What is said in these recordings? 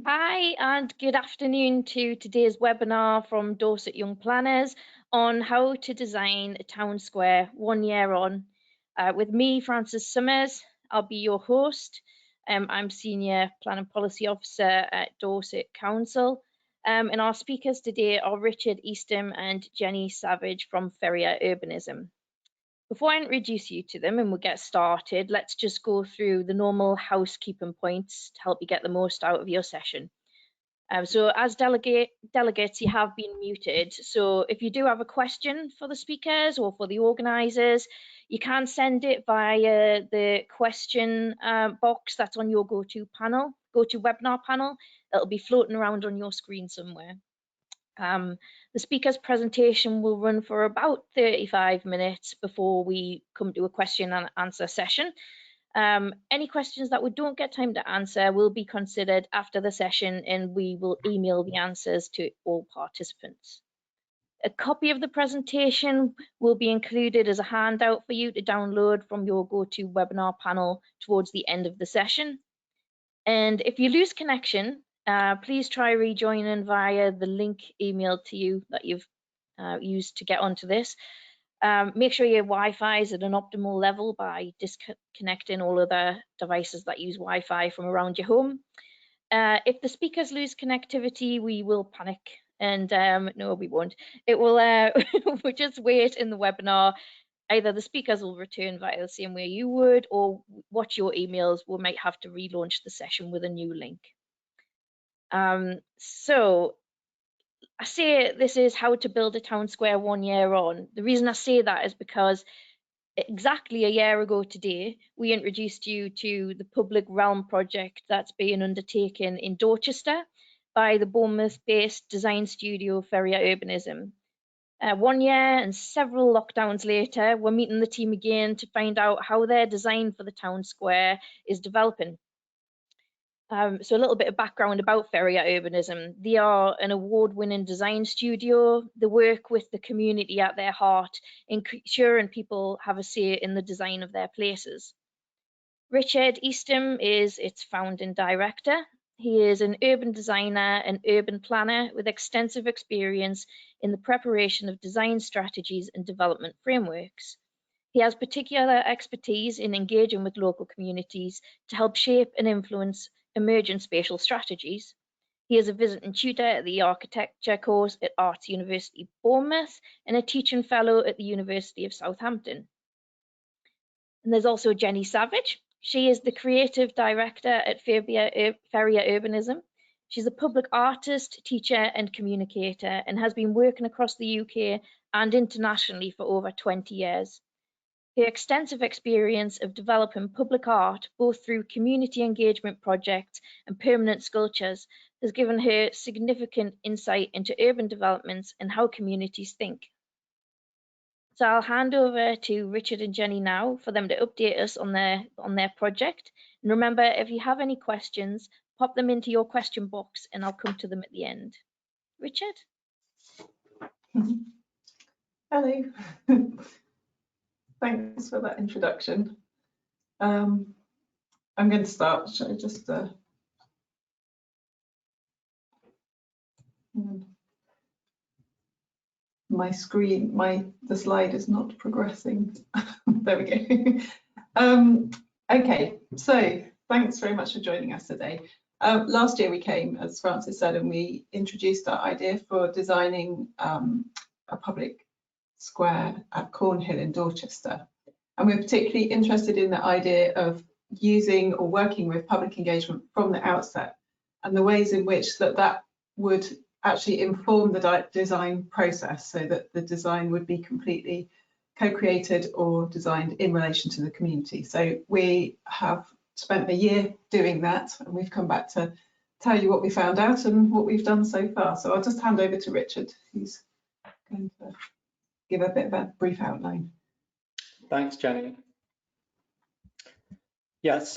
Hi, and good afternoon to today's webinar from Dorset Young Planners on how to design a town square 1 year on. With me, Frances Summers, I'll be your host. I'm Senior Planning Policy Officer at Dorset Council. And our speakers today are Richard Eastham and Jenny Savage from Feria Urbanism. Before I introduce you to them and we'll get started, let's just go through the normal housekeeping points to help you get the most out of your session. So as delegates, you have been muted. So if you do have a question for the speakers or for the organisers, you can send it via the question box that's on your GoToWebinar panel. It'll be floating around on your screen somewhere. The speaker's presentation will run for about 35 minutes before we come to a question and answer session. Any questions that we don't get time to answer will be considered after the session, and we will email the answers to all participants. A copy of the presentation will be included as a handout for you to download from your GoToWebinar panel towards the end of the session. And if you lose connection, please try rejoining via the link emailed to you that you've used to get onto this. Make sure your Wi-Fi is at an optimal level by disconnecting all other devices that use Wi-Fi from around your home. If the speakers lose connectivity, we will panic, and no, we won't. It will we'll just wait in the webinar. Either the speakers will return via the same way you would, or watch your emails. We might have to relaunch the session with a new link. So I say this is how to build a town square 1 year on. The reason I say that is because exactly a year ago today, we introduced you to the public realm project that's being undertaken in Dorchester by the Bournemouth-based design studio Feria Urbanism. 1 year and several lockdowns later, we're meeting the team again to find out how their design for the town square is developing. So a little bit of background about Feria Urbanism. They are an award-winning design studio. They work with the community at their heart, ensuring people have a say in the design of their places. Richard Eastham is its founding director. He is an urban designer and urban planner with extensive experience in the preparation of design strategies and development frameworks. He has particular expertise in engaging with local communities to help shape and influence emergent spatial strategies. He is a visiting tutor at the architecture course at Arts University Bournemouth and a teaching fellow at the University of Southampton. And there's also Jenny Savage. She is the creative director at Feria Urbanism. She's a public artist, teacher and communicator, and has been working across the UK and internationally for over 20 years. Her extensive experience of developing public art, both through community engagement projects and permanent sculptures, has given her significant insight into urban developments and how communities think. So I'll hand over to Richard and Jenny now for them to update us on their project. And remember, if you have any questions, pop them into your question box and I'll come to them at the end. Richard? Hello. Thanks for that introduction. I'm going to start. Shall I just my screen, the slide is not progressing. There we go. Okay, so thanks very much for joining us today. Last year we came, as Frances said, and we introduced our idea for designing a public square at Cornhill in Dorchester. And we're particularly interested in the idea of using or working with public engagement from the outset and the ways in which that would actually inform the design process, so that the design would be completely co-created or designed in relation to the community. So we have spent a year doing that, and we've come back to tell you what we found out and what we've done so far. So I'll just hand over to Richard, who's going to give a bit of a brief outline. Thanks, Jenny. Yes,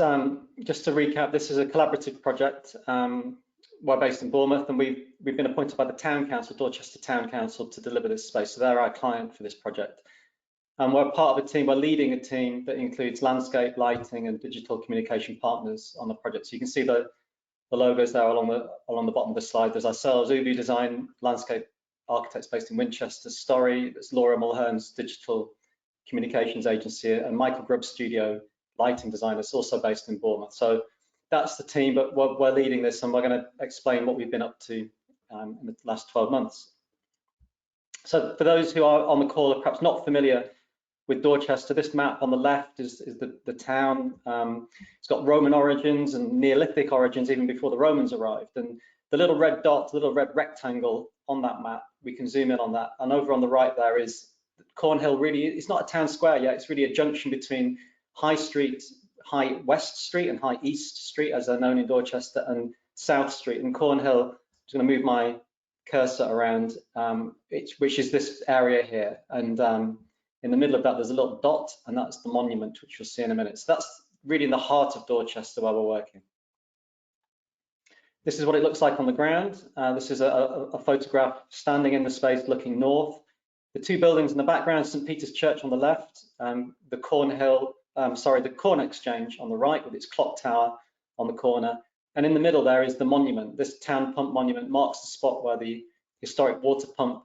just to recap, this is a collaborative project. We're based in Bournemouth, and we've been appointed by the Town Council, Dorchester Town Council, to deliver this space. So they're our client for this project. And we're part of a team, we're leading a team that includes landscape, lighting and digital communication partners on the project. So you can see the the logos there along the bottom of the slide. There's ourselves, Ubu Design, landscape architects based in Winchester, Story, there's Laura Mulhern's digital communications agency, and Michael Grubb's studio, lighting designers, also based in Bournemouth. So that's the team, but we're leading this, and we're going to explain what we've been up to in the last 12 months. So for those who are on the call are perhaps not familiar with Dorchester, this map on the left is the town. It's got Roman origins and Neolithic origins even before the Romans arrived. And the little red dot, the little red rectangle on that map, we can zoom in on that. And over on the right there is Cornhill. Really, it's not a town square yet. It's really a junction between High West Street and High East Street, as they're known in Dorchester, and South Street. And Cornhill, I'm just going to move my cursor around, which is this area here. And in the middle of that, there's a little dot, and that's the monument, which you'll see in a minute. So that's really in the heart of Dorchester where we're working. This is what it looks like on the ground. This is a photograph standing in the space looking north. The two buildings in the background, St. Peter's Church on the left, the Corn Exchange on the right with its clock tower on the corner. And in the middle there is the monument. This town pump monument marks the spot where the historic water pump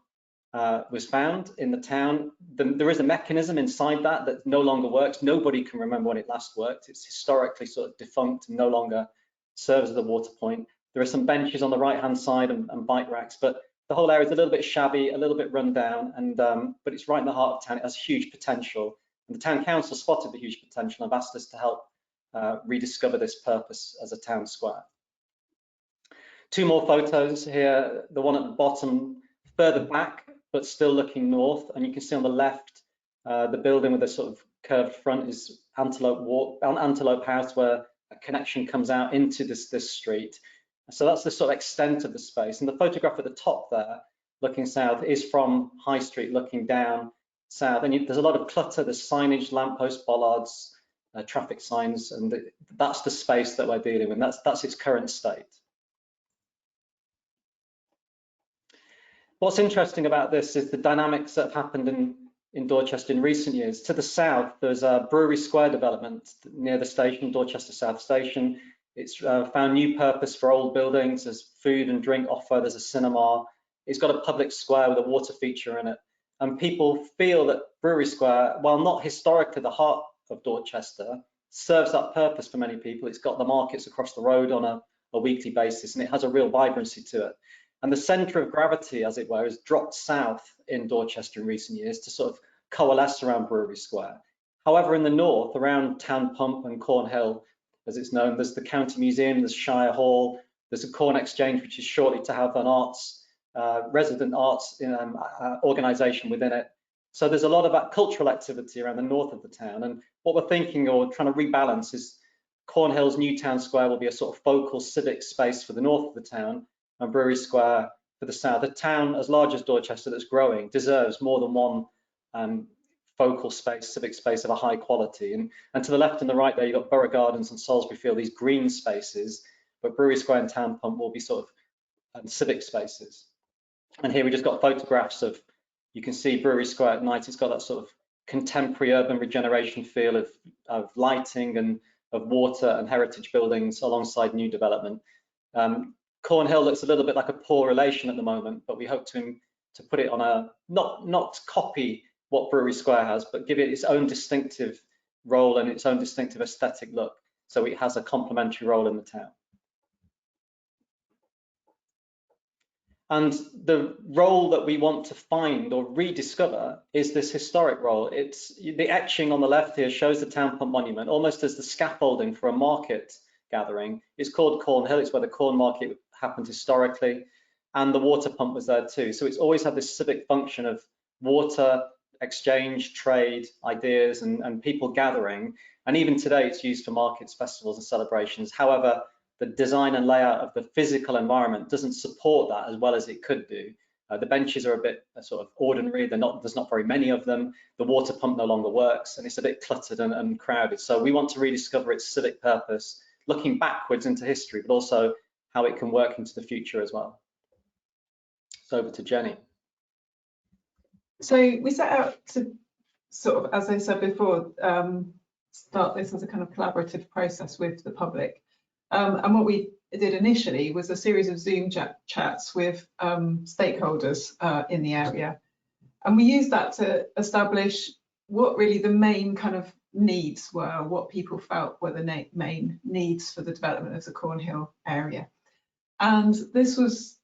was found in the town. There is a mechanism inside that no longer works. Nobody can remember when it last worked. It's historically sort of defunct and no longer serves as a water point. There are some benches on the right-hand side and bike racks, but the whole area is a little bit shabby, a little bit run down, and but it's right in the heart of town. It has huge potential, and the town council spotted the huge potential and have asked us to help rediscover this purpose as a town square. Two more photos here. The one at the bottom, further back, but still looking north, and you can see on the left the building with a sort of curved front is Antelope House, where a connection comes out into this street. So that's the sort of extent of the space. And the photograph at the top there, looking south, is from High Street, looking down south. And there's a lot of clutter. There's signage, lampposts, bollards, traffic signs, and that's the space that we're dealing with. That's its current state. What's interesting about this is the dynamics that have happened in Dorchester in recent years. To the south, there's a Brewery Square development near the station, Dorchester South Station. It's found new purpose for old buildings. There's food and drink offer. There's a cinema. It's got a public square with a water feature in it. And people feel that Brewery Square, while not historically the heart of Dorchester, serves that purpose for many people. It's got the markets across the road on a weekly basis, and it has a real vibrancy to it. And the centre of gravity, as it were, has dropped south in Dorchester in recent years to sort of coalesce around Brewery Square. However, in the north, around Town Pump and Cornhill, as it's known, there's the County Museum, there's Shire Hall, there's a Corn Exchange, which is shortly to have an resident arts organisation within it. So there's a lot of that cultural activity around the north of the town. And what we're thinking or trying to rebalance is Cornhill's new town square will be a sort of focal civic space for the north of the town, and Brewery Square for the south. A town as large as Dorchester that's growing deserves more than one focal space, civic space of a high quality. And to the left and the right there, you've got Borough Gardens and Salisbury Field, these green spaces, but Brewery Square and Town Pump will be sort of civic spaces. And here we just got photographs of, you can see Brewery Square at night. It's got that sort of contemporary urban regeneration feel of lighting and of water and heritage buildings alongside new development. Cornhill looks a little bit like a poor relation at the moment, but we hope to put it on a, not copy what Brewery Square has, but give it its own distinctive role and its own distinctive aesthetic look, so it has a complementary role in the town. And the role that we want to find or rediscover is this historic role. It's the etching on the left here shows the Town Pump Monument almost as the scaffolding for a market gathering. It's called Cornhill. It's where the corn market happened historically, and the water pump was there too. So it's always had this civic function of water exchange, trade, ideas, and people gathering. And even today it's used for markets, festivals and celebrations. However, the design and layout of the physical environment doesn't support that as well as it could do. The benches are a bit sort of ordinary. There's not very many of them. The water pump no longer works, and it's a bit cluttered and crowded. So we want to rediscover its civic purpose, looking backwards into history, but also how it can work into the future as well. So over to Jenny. So we set out to sort of, as I said before, start this as a kind of collaborative process with the public. And what we did initially was a series of Zoom chats with stakeholders in the area. And we used that to establish what really the main kind of needs were, what people felt were the main needs for the development of the Cornhill area. And this was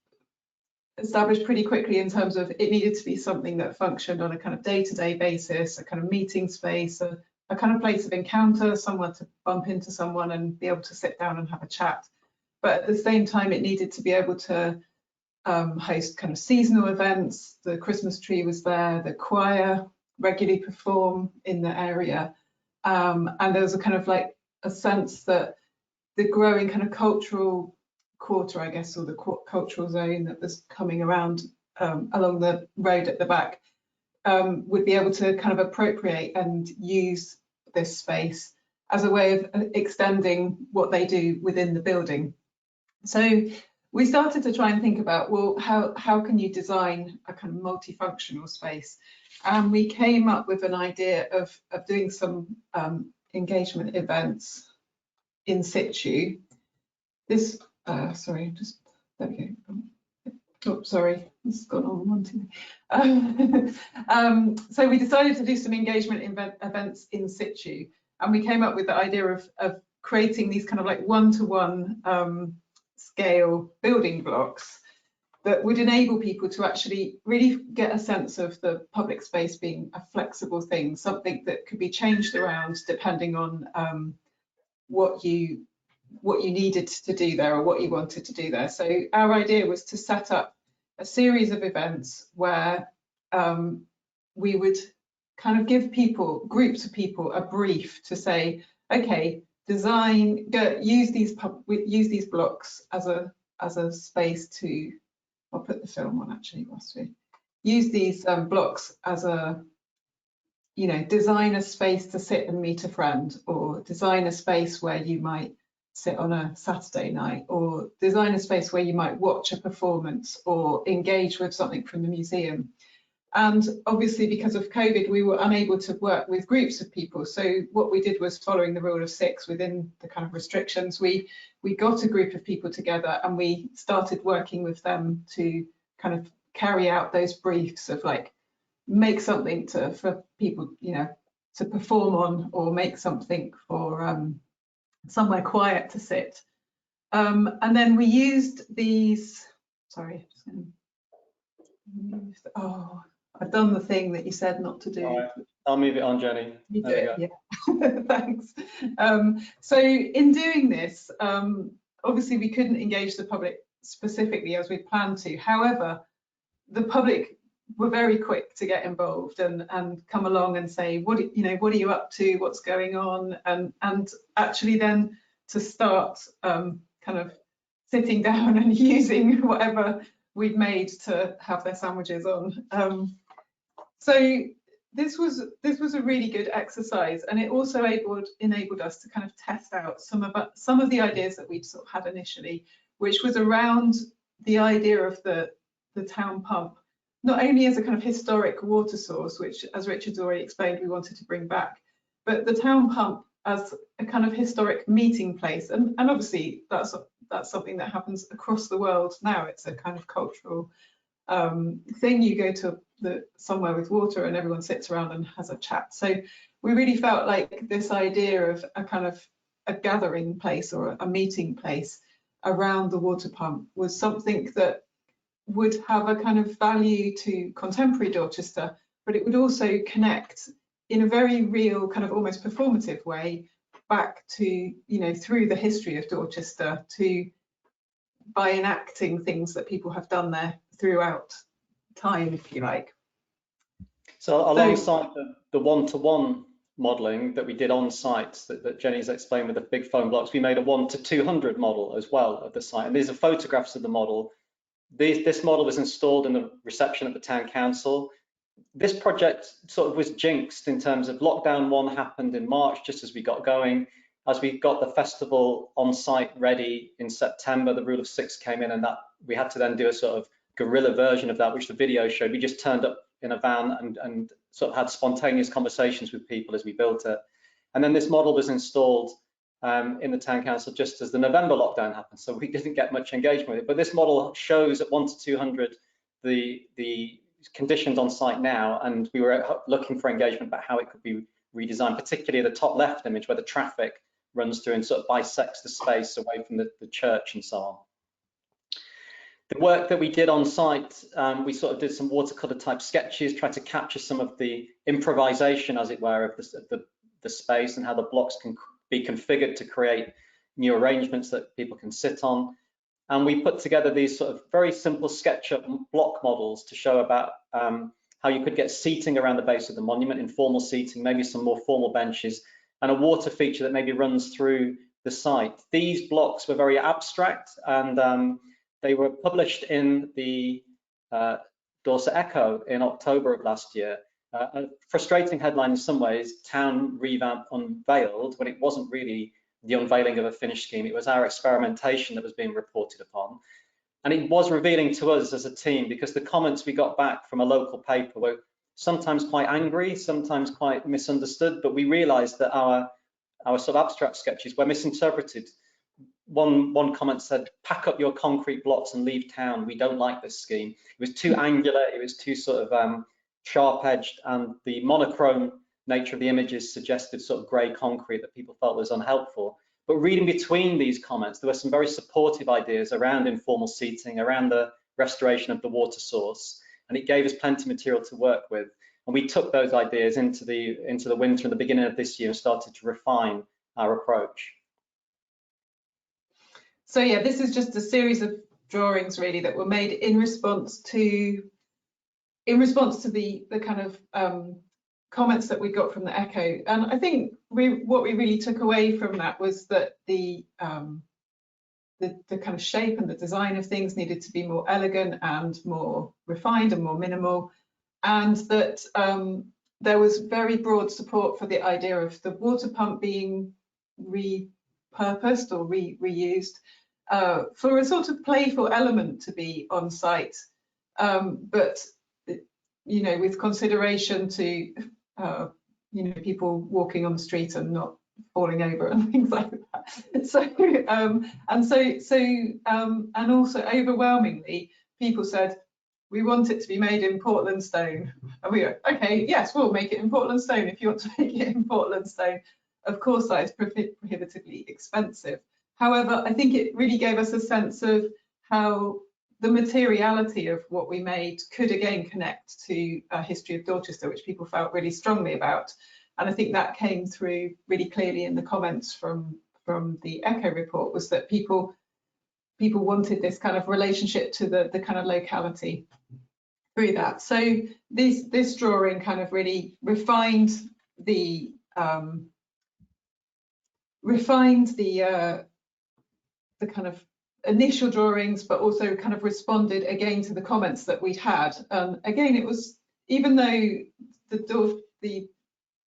established pretty quickly in terms of it needed to be something that functioned on a kind of day-to-day basis, a kind of meeting space, a kind of place of encounter, somewhere to bump into someone and be able to sit down and have a chat. But at the same time, it needed to be able to host kind of seasonal events. The Christmas tree was there, the choir regularly perform in the area. And there was a kind of like a sense that the growing kind of cultural quarter, I guess, or the cultural zone that was coming around along the road at the back would be able to kind of appropriate and use this space as a way of extending what they do within the building. So we started to try and think about, well, how can you design a kind of multifunctional space? And we came up with an idea of doing some engagement events in situ. This, sorry, just, there we go. Oh, sorry, this has gone on one too. So we decided to do some engagement events in situ, and we came up with the idea of creating these kind of like one-to-one scale building blocks that would enable people to actually really get a sense of the public space being a flexible thing, something that could be changed around depending on what you needed to do there or what you wanted to do there. So our idea was to set up a series of events where we would kind of give people, groups of people, a brief to say, okay, design, use these blocks as a space to, I'll put the film on actually whilst we use these blocks as a, you know, design a space to sit and meet a friend, or design a space where you might sit on a Saturday night, or design a space where you might watch a performance or engage with something from the museum. And obviously, because of COVID, we were unable to work with groups of people. So what we did was, following the rule of 6 within the kind of restrictions, we got a group of people together and we started working with them to kind of carry out those briefs of like, make something for people, you know, to perform on, or make something for somewhere quiet to sit. And then we used these, sorry, oh, I've done the thing that you said not to do. Right. I'll move it on, Jenny. You do it, yeah. Thanks. So in doing this, obviously we couldn't engage the public specifically as we planned to. However, the public were very quick to get involved and come along and say, what are you up to? What's going on? And actually then to start kind of sitting down and using whatever we'd made to have their sandwiches on. So this was a really good exercise, and it also enabled us to kind of test out some of the ideas that we'd sort of had initially, which was around the idea of the town pump, not only as a kind of historic water source, which, as Richard's already explained, we wanted to bring back, but the town pump as a kind of historic meeting place. And obviously that's something that happens across the world now. It's a kind of cultural thing. You go to somewhere with water and everyone sits around and has a chat. So we really felt like this idea of a kind of a gathering place or a meeting place around the water pump was something that would have a kind of value to contemporary Dorchester, but it would also connect in a very real kind of almost performative way back to, you know, through the history of Dorchester, by enacting things that people have done there throughout time, if you like. So alongside the one-to-one modelling that we did on site that Jenny's explained with the big foam blocks, we made a 1:200 model as well of the site. And these are photographs of the model. This model was installed in the reception at the town council. This project sort of was jinxed in terms of lockdown 1 happened in March, just as we got going. As we got the festival on site ready in September, the rule of 6 came in, and that we had to then do a sort of guerrilla version of that, which the video showed. We just turned up in a van and sort of had spontaneous conversations with people as we built it. And then this model was installed in the town council just as the November lockdown happened, so we didn't get much engagement with it. But this model shows at 1 to 200 the conditions on site now, and we were looking for engagement about how it could be redesigned, particularly the top left image where the traffic runs through and sort of bisects the space away from the church and so on. The work that we did on site, we sort of did some watercolor type sketches, tried to capture some of the improvisation, as it were, of the space and how the blocks can be configured to create new arrangements that people can sit on. And we put together these sort of very simple SketchUp block models to show about how you could get seating around the base of the monument, informal seating, maybe some more formal benches, and a water feature that maybe runs through the site. These blocks were very abstract, and they were published in the Dorset Echo in October of last year. A frustrating headline in some ways, Town Revamp Unveiled, when it wasn't really the unveiling of a finished scheme. It was our experimentation that was being reported upon. And it was revealing to us as a team, because the comments we got back from a local paper were sometimes quite angry, sometimes quite misunderstood, but we realized that our sort of abstract sketches were misinterpreted. One comment said, pack up your concrete blocks and leave town, we don't like this scheme. It was too angular, it was too sort of sharp-edged, and the monochrome nature of the images suggested sort of grey concrete that people felt was unhelpful. But reading between these comments, there were some very supportive ideas around informal seating, around the restoration of the water source, and it gave us plenty of material to work with. And we took those ideas into the winter and the beginning of this year and started to refine our approach. So yeah, this is just a series of drawings really that were made in response to the kind of comments that we got from the Echo. And I think what we really took away from that was that the kind of shape and the design of things needed to be more elegant and more refined and more minimal, and that there was very broad support for the idea of the water pump being repurposed or reused for a sort of playful element to be on site, but you know, with consideration to you know, people walking on the street and not falling over and things like that. So and also overwhelmingly, people said, we want it to be made in Portland stone. And we go, okay, yes, we'll make it in Portland stone if you want to make it in Portland stone. Of course, that is prohibitively expensive. However, I think it really gave us a sense of how the materiality of what we made could again connect to a history of Dorchester, which people felt really strongly about. And I think that came through really clearly in the comments from the Echo report, was that people wanted this kind of relationship to the kind of locality through that. So this drawing kind of really refined the kind of initial drawings, but also kind of responded again to the comments that we'd had. Again, it was, even though the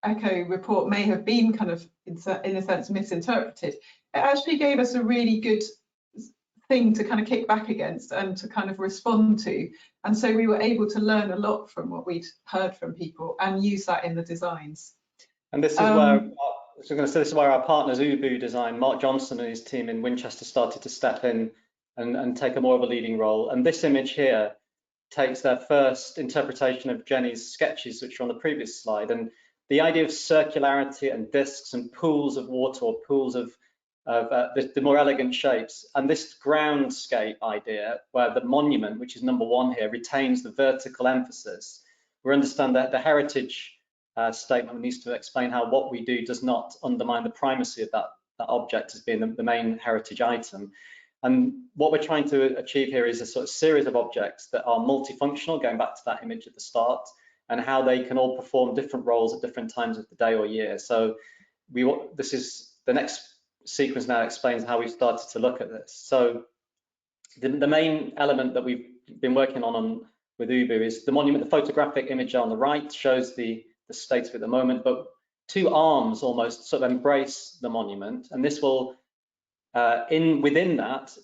Echo report may have been kind of in a sense misinterpreted, it actually gave us a really good thing to kind of kick back against and to kind of respond to. And so we were able to learn a lot from what we'd heard from people and use that in the designs. And this is where, so I'm going to say, this is where our partners Ubu Design, Mark Johnson and his team in Winchester, started to step in and take a more of a leading role. And this image here takes their first interpretation of Jenny's sketches, which are on the previous slide. And the idea of circularity and discs and pools of water, or pools of the more elegant shapes, and this groundscape idea where the monument, which is number one here, retains the vertical emphasis. We understand that the heritage statement needs to explain how what we do does not undermine the primacy of that object as being the main heritage item. And what we're trying to achieve here is a sort of series of objects that are multifunctional, going back to that image at the start, and how they can all perform different roles at different times of the day or year. So this is the next sequence now explains how we started to look at this. So the main element that we've been working on with Ubu is the monument. The photographic image on the right shows the state of it at the moment, but two arms almost sort of embrace the monument, and this will within that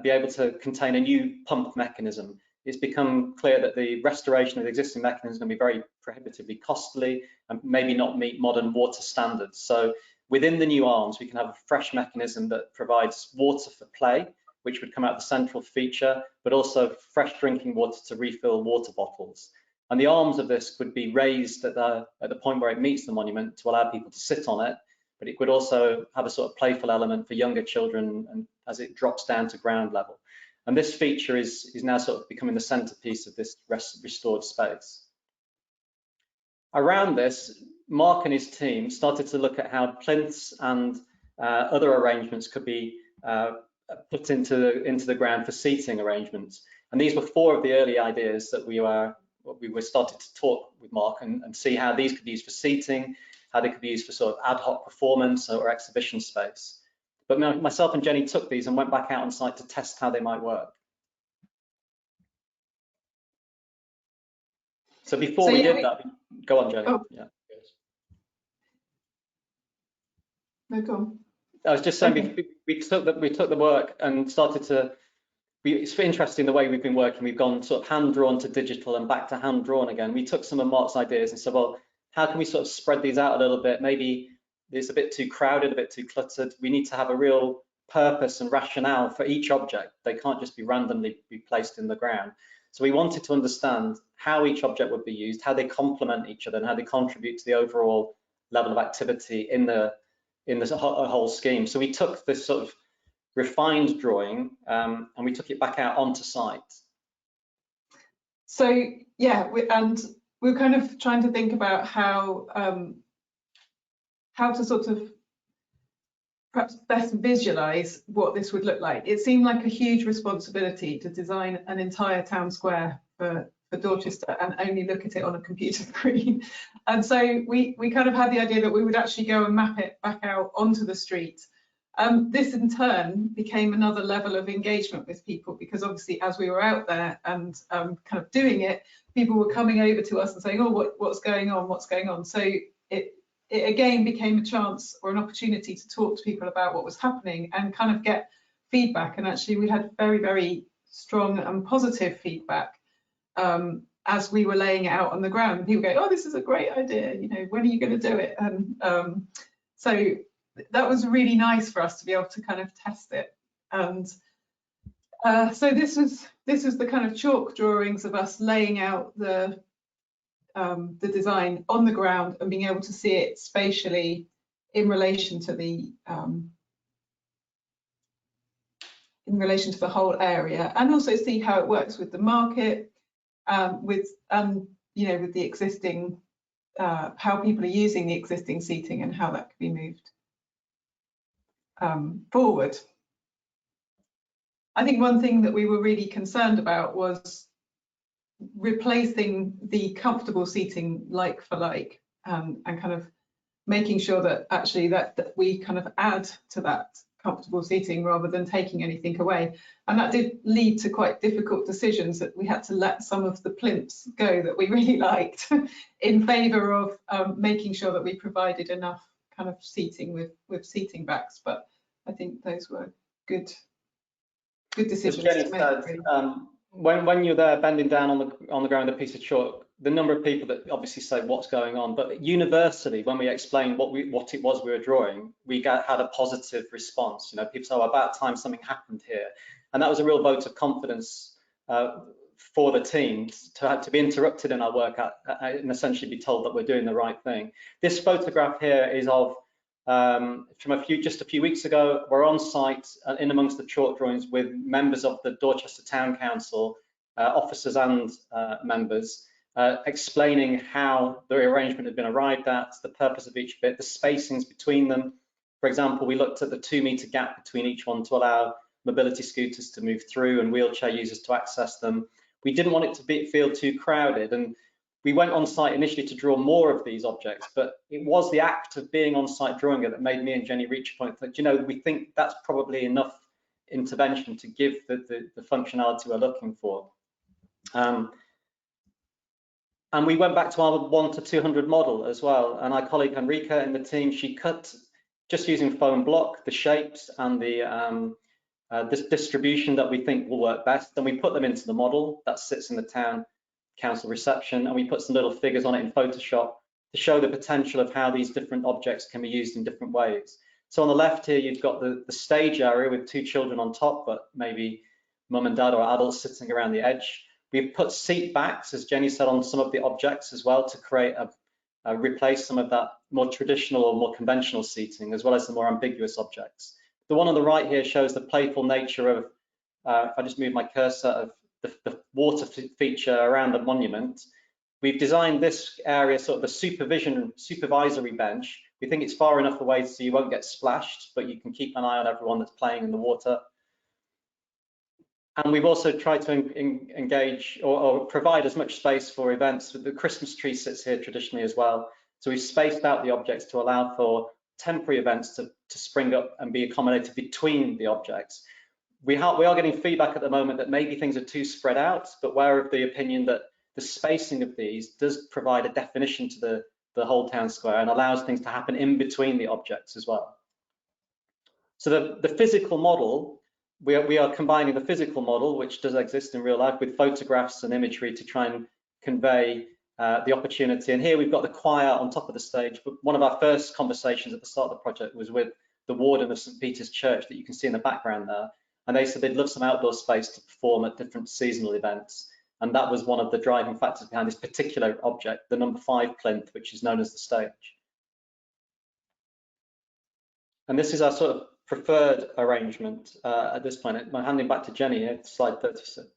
be able to contain a new pump mechanism. It's become clear that the restoration of the existing mechanism is going to be very prohibitively costly and maybe not meet modern water standards. So within the new arms, we can have a fresh mechanism that provides water for play, which would come out of the central feature, but also fresh drinking water to refill water bottles. And the arms of this would be raised at the point where it meets the monument to allow people to sit on it, but it would also have a sort of playful element for younger children and as it drops down to ground level. And this feature is now sort of becoming the centerpiece of this restored space. Around this, Mark and his team started to look at how plinths and other arrangements could be put into the ground for seating arrangements. And these were 4 of the early ideas that we were started to talk with Mark and see how these could be used for seating, how they could be used for sort of ad hoc performance or exhibition space. But myself and Jenny took these and went back out on site to test how they might work. So before we did that, go on, Jenny. Oh. Yeah. No, go on. I was just saying, we took the work and started to. It's interesting the way we've been working. We've gone sort of hand drawn to digital and back to hand drawn again. We took some of Mark's ideas and said, well, how can we sort of spread these out a little bit? Maybe it's a bit too crowded, a bit too cluttered. We need to have a real purpose and rationale for each object. They can't just be randomly placed in the ground. So we wanted to understand how each object would be used, how they complement each other, and how they contribute to the overall level of activity in the whole scheme. So we took this sort of refined drawing and we took it back out onto site. So yeah, we're kind of trying to think about how to sort of perhaps best visualize what this would look like. It seemed like a huge responsibility to design an entire town square for Dorchester and only look at it on a computer screen. And so we kind of had the idea that we would actually go and map it back out onto the street. This in turn became another level of engagement with people, because obviously as we were out there and kind of doing it, people were coming over to us and saying, oh, what's going on? So it again became a chance or an opportunity to talk to people about what was happening and kind of get feedback. And actually we had very, very strong and positive feedback as we were laying it out on the ground. And people go, oh, this is a great idea, you know, when are you going to do it? And so that was really nice for us to be able to kind of test it. And so this was the kind of chalk drawings of us laying out the design on the ground and being able to see it spatially in relation to the whole area, and also see how it works with the market, with the existing how people are using the existing seating and how that could be moved forward. I think one thing that we were really concerned about was replacing the comfortable seating like for like, and kind of making sure that actually that we kind of add to that comfortable seating rather than taking anything away. And that did lead to quite difficult decisions, that we had to let some of the plinths go that we really liked in favour of making sure that we provided enough kind of seating with seating backs. But I think those were good decisions to make. Really. When you're there bending down on the ground with a piece of chalk, the number of people that obviously say what's going on, but universally, when we explained what it was we were drawing, we had a positive response. You know, people say, oh, about time something happened here, and that was a real vote of confidence for the team to be interrupted in our work and essentially be told that we're doing the right thing. This photograph here is of from just a few weeks ago. We're on site in amongst the chalk drawings with members of the Dorchester Town Council, officers and members, explaining how the arrangement had been arrived at, the purpose of each bit, the spacings between them. For example, we looked at the 2-metre gap between each one to allow mobility scooters to move through and wheelchair users to access them. We didn't want it to feel too crowded, and we went on site initially to draw more of these objects, but it was the act of being on site drawing it that made me and Jenny reach a point that, you know, we think that's probably enough intervention to give the functionality we're looking for. And we went back to our 1 to 200 model as well. And our colleague Enrica in the team, she cut, just using foam block, the shapes and the this distribution that we think will work best. Then we put them into the model that sits in the town council reception, and we put some little figures on it in Photoshop to show the potential of how these different objects can be used in different ways. So on the left here, you've got the stage area with 2 children on top, but maybe mum and dad or adults sitting around the edge. We've put seat backs, as Jenny said, on some of the objects as well to create replace some of that more traditional or more conventional seating, as well as the more ambiguous objects. The one on the right here shows the playful nature of, if I just move my cursor, of the water feature around the monument. We've designed this area sort of a supervisory bench. We think it's far enough away so you won't get splashed, but you can keep an eye on everyone that's playing in the water. And we've also tried to engage or provide as much space for events. The Christmas tree sits here traditionally as well. So we've spaced out the objects to allow for temporary events to spring up and be accommodated between the objects. We are getting feedback at the moment that maybe things are too spread out, but we're of the opinion that the spacing of these does provide a definition to the whole town square and allows things to happen in between the objects as well. So the physical model, we are combining the physical model, which does exist in real life, with photographs and imagery to try and convey the opportunity. And here we've got the choir on top of the stage. But one of our first conversations at the start of the project was with the warden of St. Peter's Church that you can see in the background there. And they said they'd love some outdoor space to perform at different seasonal events. And that was one of the driving factors behind this particular object, the number 5 plinth, which is known as the stage. And this is our sort of preferred arrangement at this point. I'm handing back to Jenny here, slide 36.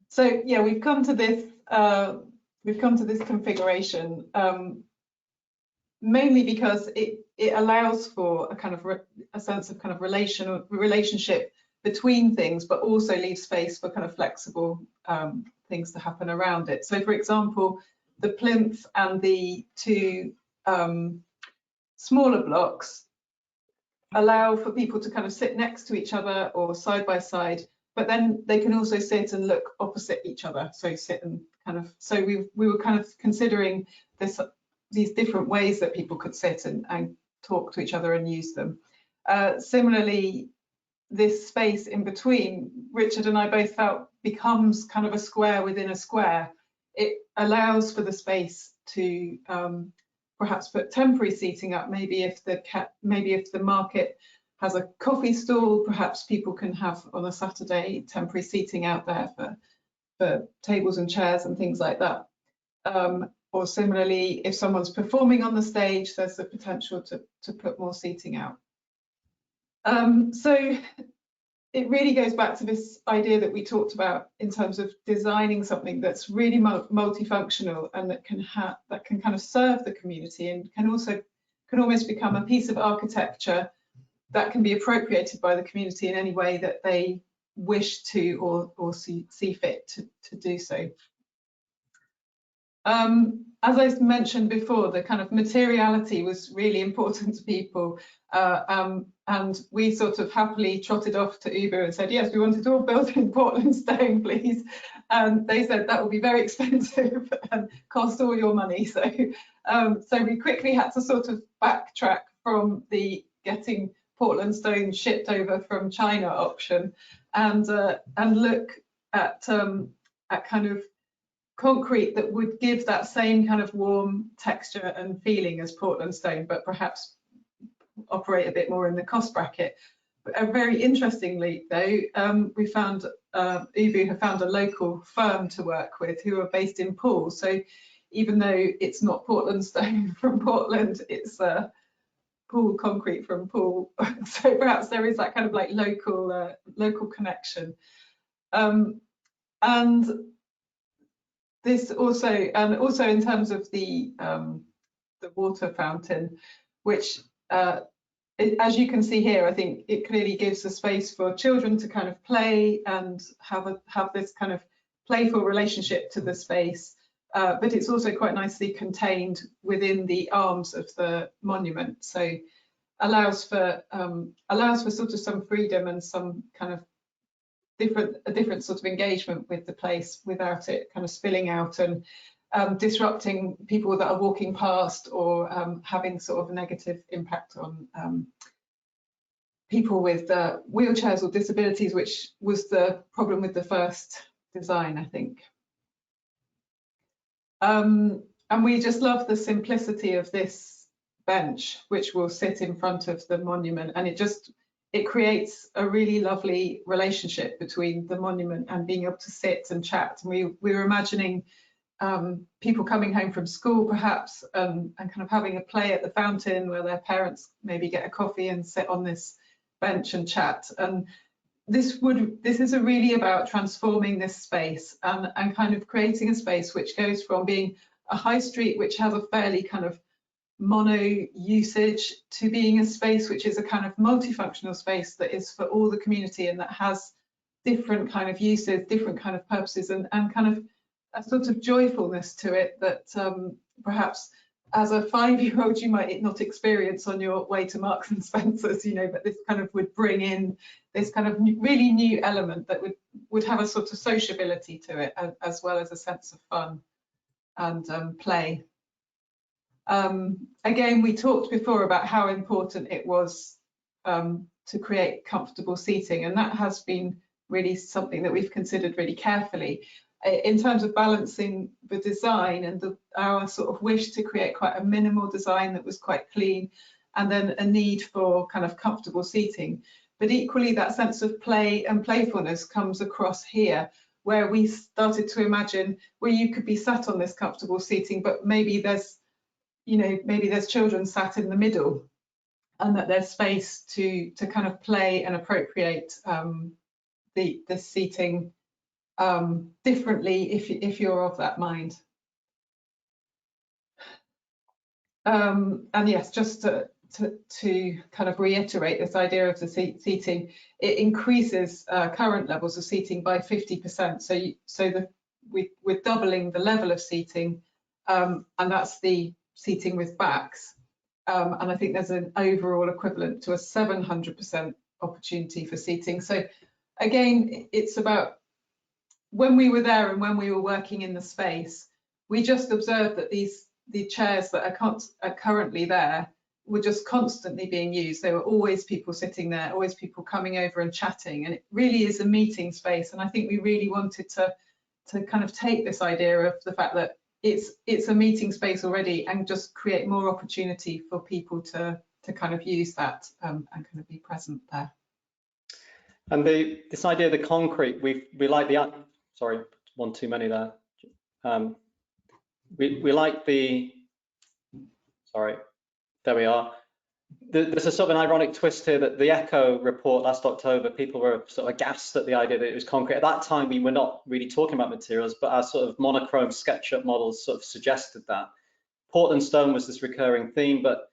So yeah, we've come to this configuration mainly because it allows for a kind of a sense of kind of relationship between things, but also leaves space for kind of flexible things to happen around it. So for example, the plinth and the 2 smaller blocks allow for people to kind of sit next to each other or side by side, but then they can also sit and look opposite each other. So sit and kind of, so we were kind of considering these different ways that people could sit and talk to each other and use them. Similarly, this space in between, Richard and I both felt, becomes kind of a square within a square. It allows for the space to perhaps put temporary seating up. Maybe if the market has a coffee stall, perhaps people can have on a Saturday temporary seating out there for tables and chairs and things like that. Or similarly, if someone's performing on the stage, there's the potential to put more seating out. So it really goes back to this idea that we talked about in terms of designing something that's really multifunctional and that can kind of serve the community and can almost become a piece of architecture that can be appropriated by the community in any way that they wish to or see fit to do so. As I mentioned before, the kind of materiality was really important to people, and we sort of happily trotted off to Uber and said, yes, we want it all built in Portland stone, please. And they said that will be very expensive and cost all your money. So, so we quickly had to sort of backtrack from the getting Portland stone shipped over from China option and look at kind of concrete that would give that same kind of warm texture and feeling as Portland stone, but perhaps operate a bit more in the cost bracket. Very interestingly, though, we found Ubu have found a local firm to work with who are based in Poole. So even though it's not Portland stone from Portland, it's Poole concrete from Poole. So perhaps there is that kind of like local connection. And this also in terms of the water fountain, which as you can see here, I think it clearly gives a space for children to kind of play and have this kind of playful relationship to the space, but it's also quite nicely contained within the arms of the monument, so allows for sort of some freedom and some kind of different sort of engagement with the place without it kind of spilling out and disrupting people that are walking past or having sort of a negative impact on people with wheelchairs or disabilities, which was the problem with the first design, I think. And we just love the simplicity of this bench, which will sit in front of the monument, and it creates a really lovely relationship between the monument and being able to sit and chat. And we were imagining people coming home from school perhaps, and kind of having a play at the fountain where their parents maybe get a coffee and sit on this bench and chat. And this is really about transforming this space and kind of creating a space which goes from being a high street which has a fairly kind of mono usage to being a space which is a kind of multifunctional space that is for all the community and that has different kind of uses, different kind of purposes, and kind of a sort of joyfulness to it that perhaps as a 5-year-old you might not experience on your way to Marks and Spencer's, you know, but this kind of would bring in this kind of really new element that would have a sort of sociability to it, as well as a sense of fun and play. Again, we talked before about how important it was to create comfortable seating, and that has been really something that we've considered really carefully in terms of balancing the design and our sort of wish to create quite a minimal design that was quite clean, and then a need for kind of comfortable seating. But equally, that sense of play and playfulness comes across here, where we started to imagine where you could be sat on this comfortable seating, but maybe there's, you know, maybe there's children sat in the middle, and that there's space to kind of play and appropriate the seating differently if you're of that mind. And yes, just to kind of reiterate this idea of the seating, it increases current levels of seating by 50%. We're doubling the level of seating, and that's the seating with backs. And I think there's an overall equivalent to a 700% opportunity for seating. So again, it's about when we were there and when we were working in the space, we just observed that the chairs that are currently there were just constantly being used. There were always people sitting there, always people coming over and chatting, and it really is a meeting space. And I think we really wanted to kind of take this idea of the fact that it's a meeting space already, and just create more opportunity for people to kind of use that and kind of be present there. And this idea of the concrete, we like the, sorry, one too many there. We like the, sorry, there we are. There's a sort of an ironic twist here that the Echo report last October, people were sort of aghast at the idea that it was concrete. At that time, we were not really talking about materials, but our sort of monochrome SketchUp models sort of suggested that. Portland stone was this recurring theme, but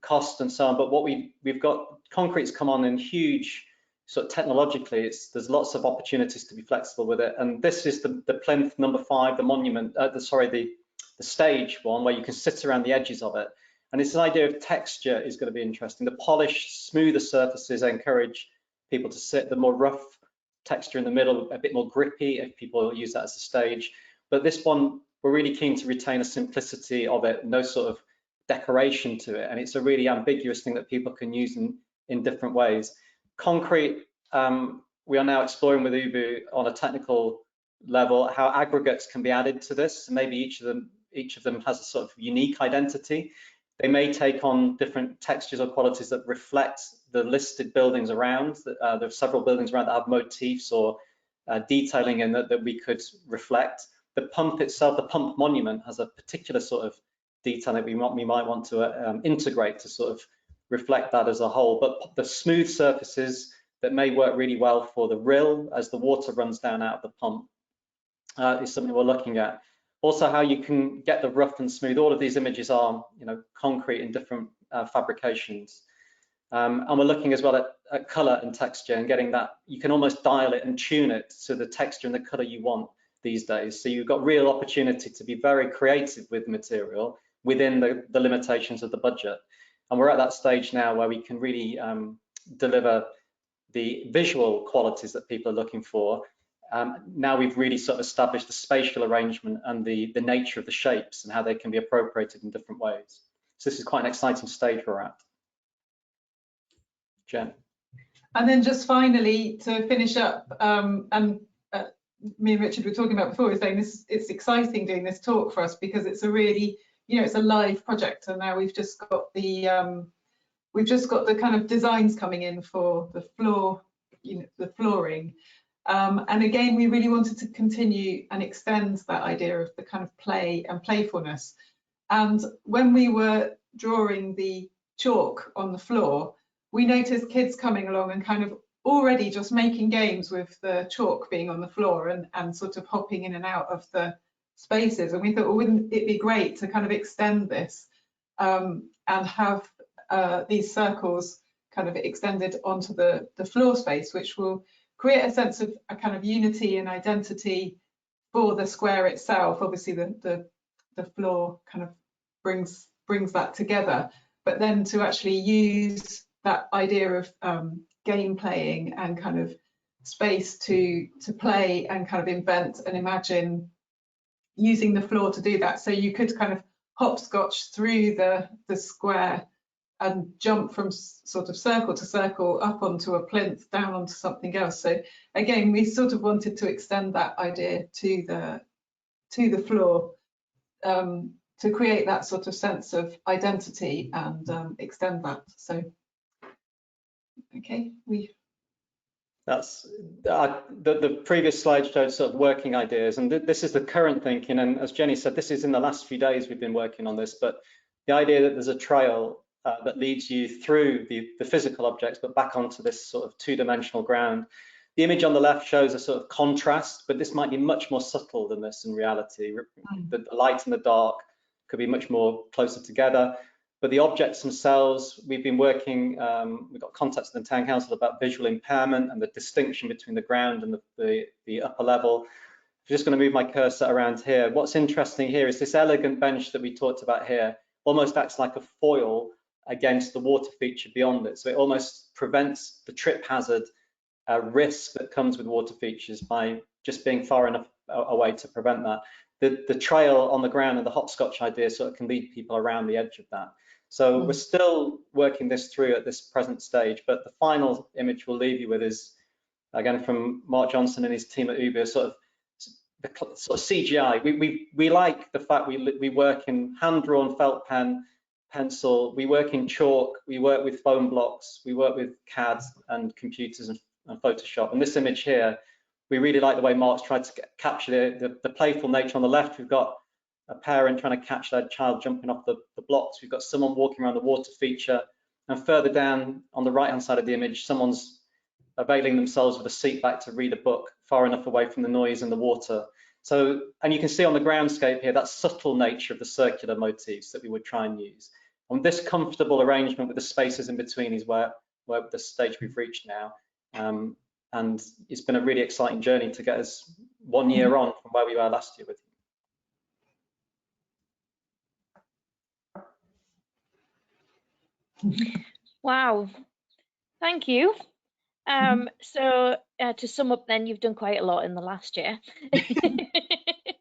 cost and so on. But what we've got, concrete's come on in huge, sort of technologically, there's lots of opportunities to be flexible with it. And this is the plinth number 5, the monument, the stage one, where you can sit around the edges of it. And this idea of texture is going to be interesting. The polished, smoother surfaces encourage people to sit. The more rough texture in the middle, a bit more grippy if people use that as a stage. But this one, we're really keen to retain a simplicity of it, no sort of decoration to it. And it's a really ambiguous thing that people can use in different ways. Concrete, we are now exploring with Ubu on a technical level how aggregates can be added to this. Maybe each of them has a sort of unique identity. They may take on different textures or qualities that reflect the listed buildings around. There are several buildings around that have motifs or detailing in that we could reflect. The pump itself, the pump monument, has a particular sort of detail that we might want to integrate to sort of reflect that as a whole. But the smooth surfaces that may work really well for the rill as the water runs down out of the pump is something we're looking at. Also, how you can get the rough and smooth. All of these images are, you know, concrete in different fabrications. And we're looking as well at color and texture and getting that. You can almost dial it and tune it to the texture and the color you want these days. So you've got real opportunity to be very creative with material within the limitations of the budget. And we're at that stage now where we can really deliver the visual qualities that people are looking for. Now we've really sort of established the spatial arrangement and the nature of the shapes and how they can be appropriated in different ways. So this is quite an exciting stage we're at. Jen. And then just finally to finish up, and me and Richard were talking about before, was saying this, it's exciting doing this talk for us because it's a really, you know, it's a live project, and now we've just got the kind of designs coming in for the floor, you know, the flooring. And again, we really wanted to continue and extend that idea of the kind of play and playfulness. And when we were drawing the chalk on the floor, we noticed kids coming along and kind of already just making games with the chalk being on the floor and sort of hopping in and out of the spaces. And we thought, well, wouldn't it be great to kind of extend this and have these circles kind of extended onto the floor space, which will create a sense of a kind of unity and identity for the square itself. Obviously the floor kind of brings that together, but then to actually use that idea of game playing and kind of space to play and kind of invent and imagine using the floor to do that. So you could kind of hopscotch through the square and jump from sort of circle to circle, up onto a plinth, down onto something else. So again, we sort of wanted to extend that idea to the floor, to create that sort of sense of identity and extend that. So okay, That's the previous slide showed sort of working ideas, and this is the current thinking. And as Jenny said, this is in the last few days we've been working on this, but the idea that there's a trail that leads you through the physical objects, but back onto this sort of two-dimensional ground. The image on the left shows a sort of contrast, but this might be much more subtle than this in reality. The light and the dark could be much more closer together. But the objects themselves, we've been working, we've got contacts with the Town Council about visual impairment and the distinction between the ground and the upper level. I'm just going to move my cursor around here. What's interesting here is this elegant bench that we talked about here almost acts like a foil against the water feature beyond it. So it almost prevents the trip hazard risk that comes with water features by just being far enough away to prevent that. The trail on the ground and the hopscotch idea sort of can lead people around the edge of that. So we're still working this through at this present stage, but the final image we'll leave you with is, again, from Mark Johnson and his team at Uber, sort of CGI. We like the fact we work in hand-drawn felt pen, pencil, we work in chalk, we work with foam blocks, we work with CAD and computers and Photoshop. And this image here, we really like the way Mark's tried to capture the playful nature. On the left, we've got a parent trying to catch their child jumping off the blocks. We've got someone walking around the water feature. And further down on the right-hand side of the image, someone's availing themselves with a seat back to read a book far enough away from the noise and the water. So, and you can see on the groundscape here, that subtle nature of the circular motifs that we would try and use. And this comfortable arrangement with the spaces in between is where the stage we've reached now. And it's been a really exciting journey to get us 1 year on from where we were last year with you. Wow, thank you. So to sum up then, you've done quite a lot in the last year.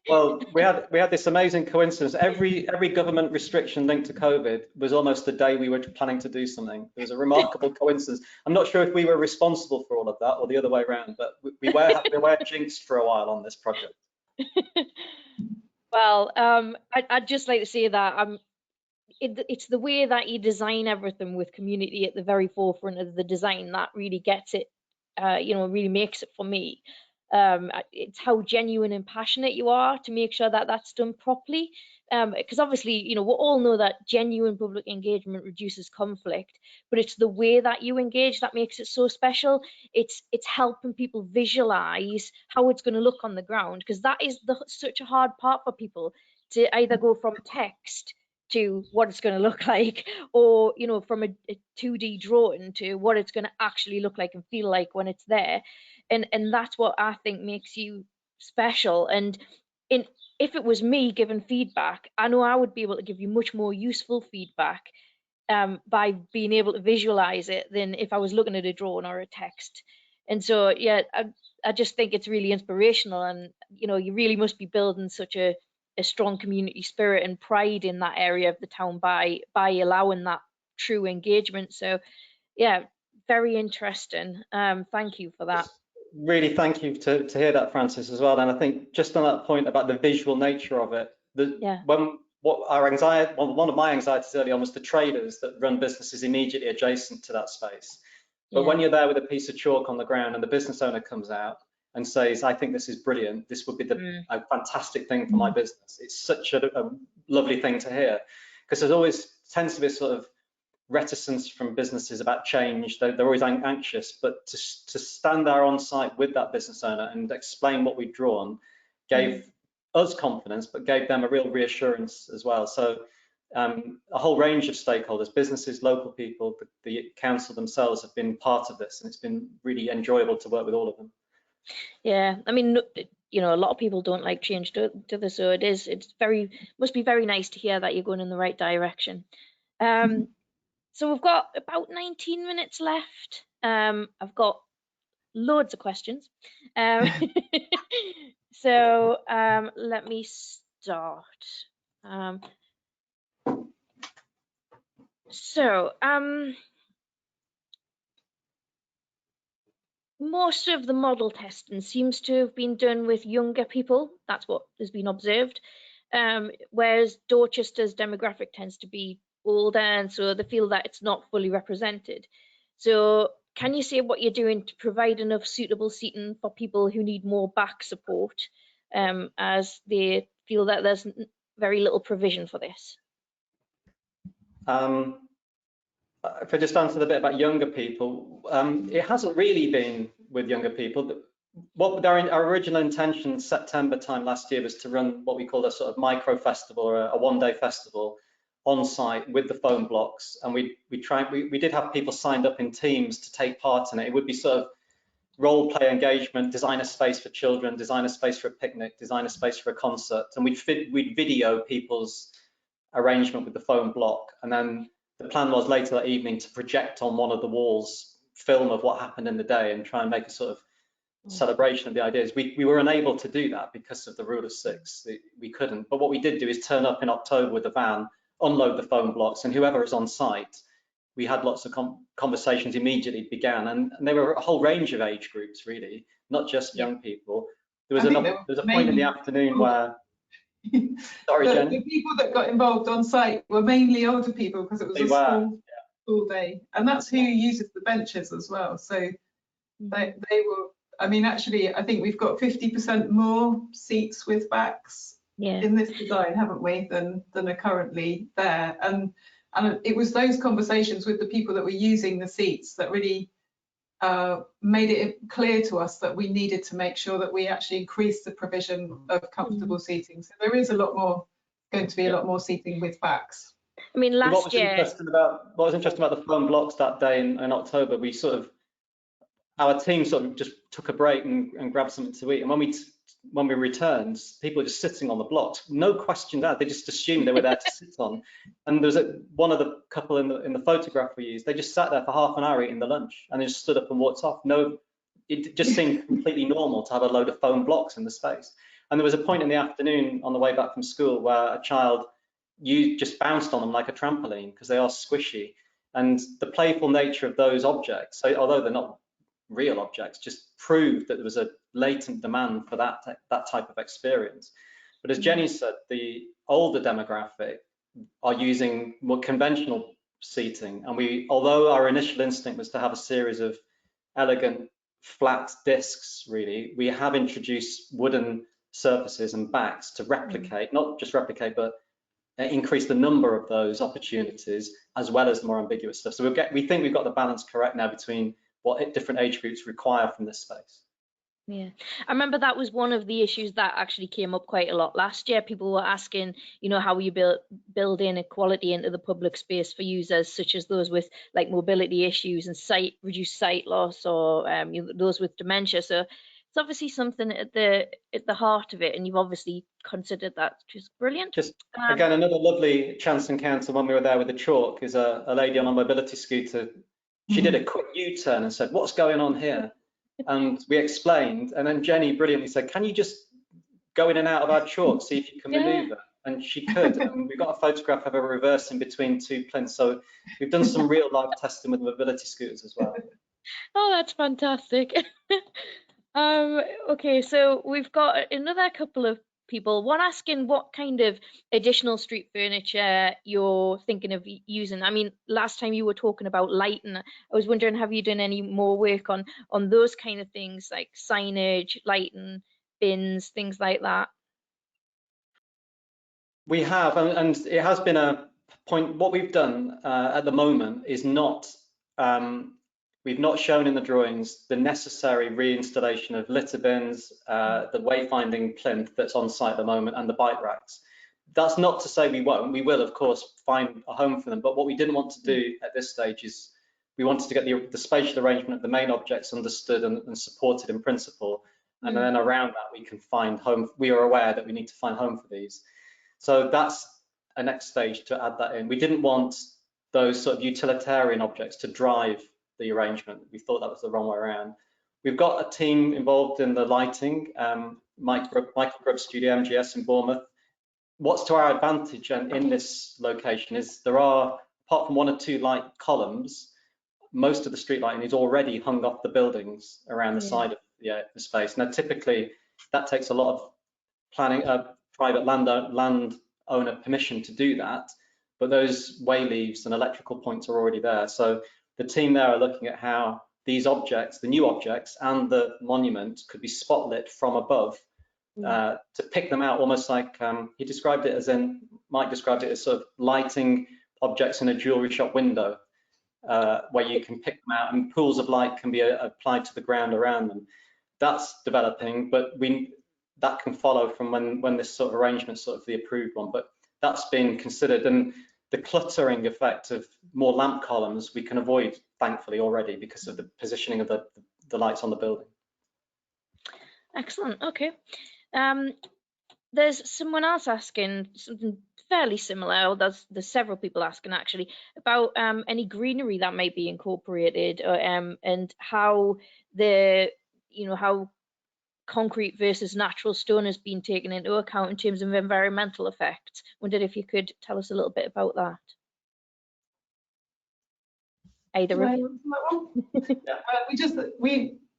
Well, we had this amazing coincidence. Every government restriction linked to COVID was almost the day we were planning to do something. It was a remarkable coincidence. I'm not sure if we were responsible for all of that or the other way around, but we were jinxed for a while on this project. Well, I'd just like to say that it's the way that you design everything with community at the very forefront of the design that really gets it, really makes it for me. It's how genuine and passionate you are to make sure that that's done properly. Because obviously, we all know that genuine public engagement reduces conflict, but it's the way that you engage that makes it so special. It's helping people visualize how it's going to look on the ground, because that is such a hard part for people, to either go from text to what it's going to look like, or from a 2D drawing to what it's going to actually look like and feel like when it's there. And that's what I think makes you special. And if it was me giving feedback, I know I would be able to give you much more useful feedback by being able to visualize it than if I was looking at a drawing or a text. And so, yeah, I just think it's really inspirational, and you really must be building such a strong community spirit and pride in that area of the town by allowing that true engagement. So yeah, very interesting. Thank you for that. really thank you to hear that, Francis, as well. And I think just on that point about the visual nature of it, one of my anxieties early on was the traders that run businesses immediately adjacent to that space. But when you're there with a piece of chalk on the ground and the business owner comes out and says, I think this is brilliant, this would be a fantastic thing for my business, it's such a lovely thing to hear, because there's always tends to be a sort of reticence from businesses about change. They're always anxious, but to stand there on site with that business owner and explain what we've drawn gave us confidence, but gave them a real reassurance as well. So a whole range of stakeholders, businesses, local people, the council themselves have been part of this, and it's been really enjoyable to work with all of them. Yeah, I mean, you know, a lot of people don't like change, do they? So must be very nice to hear that you're going in the right direction. So we've got about 19 minutes left. I've got loads of questions. So let me start. Most of the model testing seems to have been done with younger people. That's what has been observed. Whereas Dorchester's demographic tends to be older, and so they feel that it's not fully represented. So can you say what you're doing to provide enough suitable seating for people who need more back support, as they feel that there's very little provision for this? If I just answer the bit about younger people, it hasn't really been with younger people. Our original intention September time last year was to run what we call a sort of micro festival, or a one-day festival on site with the phone blocks, and we did have people signed up in teams to take part in it. It would be sort of role play engagement, design a space for children, design a space for a picnic, design a space for a concert, and we'd video people's arrangement with the phone block, and then the plan was later that evening to project on one of the walls film of what happened in the day and try and make a sort of celebration of the ideas. We were unable to do that because of the rule of 6. We couldn't. But what we did do is turn up in October with a van, unload the phone blocks, and whoever was on site, we had lots of conversations immediately began, and they were a whole range of age groups, really, not just young people. There was a point in the afternoon where sorry, Jen. The people that got involved on site were mainly older people, because it was school day, and that's who uses the benches as well. So they were. I mean, actually, I think we've got 50% more seats with backs in this design, haven't we, than are currently there. And it was those conversations with the people that were using the seats that really made it clear to us that we needed to make sure that we actually increase the provision of comfortable seating. So there is going to be a lot more seating with backs. I mean, last what was year. Interesting about the phone blocks that day in October, our team sort of just took a break and grabbed something to eat. And when we returned, people were just sitting on the blocks, no question asked. They just assumed they were there to sit on. And there was one of the couple in the photograph we used. They just sat there for half an hour eating the lunch, and they just stood up and walked off. No, it just seemed completely normal to have a load of foam blocks in the space. And there was a point in the afternoon on the way back from school where a child just bounced on them like a trampoline, because they are squishy. And the playful nature of those objects, so although they're not real objects, just proved that there was a latent demand for that type of experience. But as Jenny said, the older demographic are using more conventional seating, and although our initial instinct was to have a series of elegant flat discs, really, we have introduced wooden surfaces and backs to replicate, not just replicate, but increase the number of those opportunities, as well as the more ambiguous stuff. So we think we've got the balance correct now between what different age groups require from this space. Yeah, I remember that was one of the issues that actually came up quite a lot last year. People were asking, you know, how you build in equality into the public space for users, such as those with like mobility issues and reduced sight loss, or those with dementia. So it's obviously something at the heart of it, and you've obviously considered that, which is brilliant. Just again, another lovely chance encounter when we were there with the chalk is a lady on a mobility scooter. She did a quick U-turn and said, "What's going on here?" And we explained, and then Jenny brilliantly said, "Can you just go in and out of our chalk, see if you can maneuver?" And she could. And we got a photograph of her reversing between 2 plinths. So we've done some real life testing with mobility scooters as well. Oh, that's fantastic. Okay, so we've got another couple of people. One asking what kind of additional street furniture you're thinking of using. I mean, last time you were talking about lighting. I was wondering, have you done any more work on those kind of things like signage, lighting, bins, things like that? We have, and it has been a point. What we've done at the moment is not, we've not shown in the drawings the necessary reinstallation of litter bins, the wayfinding plinth that's on site at the moment, and the bike racks. That's not to say we won't. We will, of course, find a home for them. But what we didn't want to do at this stage is we wanted to get the spatial arrangement of the main objects understood and supported in principle. And then around that, we can find home. We are aware that we need to find home for these. So that's a next stage to add that in. We didn't want those sort of utilitarian objects to drive the arrangement. We thought that was the wrong way around. We've got a team involved in the lighting, Michael Grubb Studio, MGS in Bournemouth. What's to our advantage and in this location is there are, apart from one or two light columns, most of the street lighting is already hung off the buildings around the side of the space. Now, typically, that takes a lot of planning, private landowner permission to do that, but those way leaves and electrical points are already there. So the team there are looking at how these objects, the new objects and the monument could be spotlit from above to pick them out, almost like he described it as in, Mike described it as sort of lighting objects in a jewelry shop window, where you can pick them out and pools of light can be applied to the ground around them. That's developing, but that can follow from when this sort of arrangement sort of the approved one, but that's been considered. And the cluttering effect of more lamp columns we can avoid, thankfully, already because of the positioning of the lights on the building. Excellent. Okay. There's someone else asking something fairly similar, or there's several people asking actually about any greenery that might be incorporated, and how how concrete versus natural stone has been taken into account in terms of environmental effects. Wondered if you could tell us a little bit about that. Either of you.